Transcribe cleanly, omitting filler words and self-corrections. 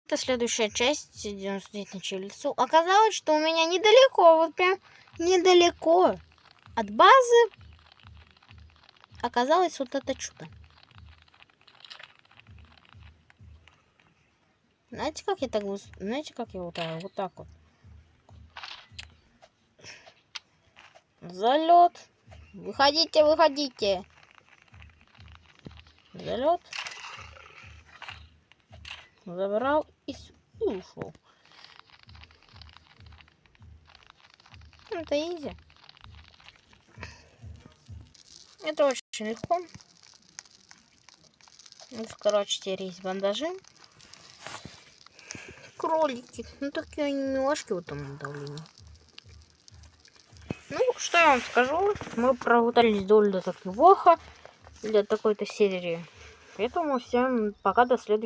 Это следующая часть 99 ночей в лесу. Оказалось, что у меня недалеко, вот прям недалеко от базы оказалось вот это чудо. Знаете, как я так... Знаете, как я вот так вот. Залет. Выходите, выходите. Залет. Забрал и ушел. Это изи. Это очень легко. Вот, короче, теперь есть бандажи. Кролики. Ну, такие они милашки в этом давлении. Ну, что я вам скажу. Мы проработались довольно так неплохо для такой-то серии. Поэтому всем пока, до следующего.